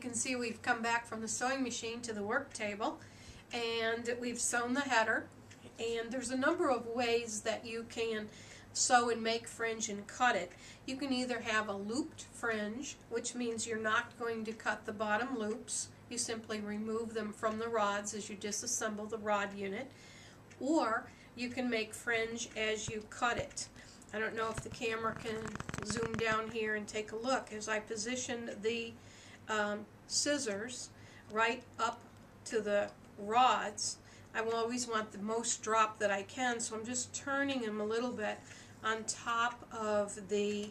can see we've come back from the sewing machine to the work table, and we've sewn the header. And there's a number of ways that you can sew and make fringe and cut it. You can either have a looped fringe, which means you're not going to cut the bottom loops. You simply remove them from the rods as you disassemble the rod unit. Or you can make fringe as you cut it. I don't know if the camera can zoom down here and take a look. As I position the scissors right up to the rods, I will always want the most drop that I can, so I'm just turning them a little bit on top of the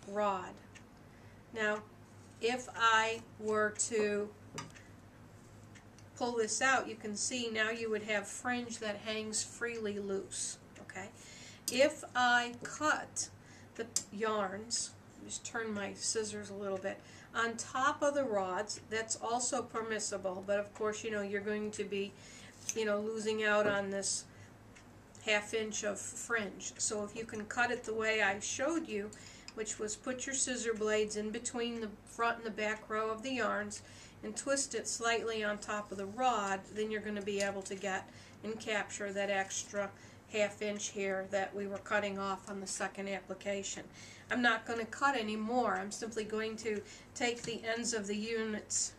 rod. Now, if I were to pull this out, you can see now you would have fringe that hangs freely loose. Okay. If I cut the yarns, just turn my scissors a little bit, on top of the rods, that's also permissible, but of course, you know, you're going to be, you know, losing out on this ½ inch of fringe. So if you can cut it the way I showed you, which was put your scissor blades in between the front and the back row of the yarns and twist it slightly on top of the rod, then you're going to be able to get and capture that extra ½ inch here that we were cutting off on the second application. I'm not going to cut any more. I'm simply going to take the ends of the units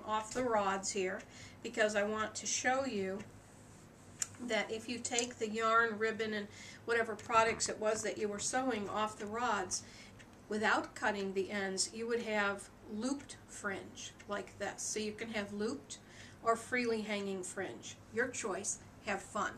off the rods here, because I want to show you that if you take the yarn, ribbon, and whatever products it was that you were sewing off the rods without cutting the ends, you would have looped fringe like this. So you can have looped or freely hanging fringe. Your choice. Have fun.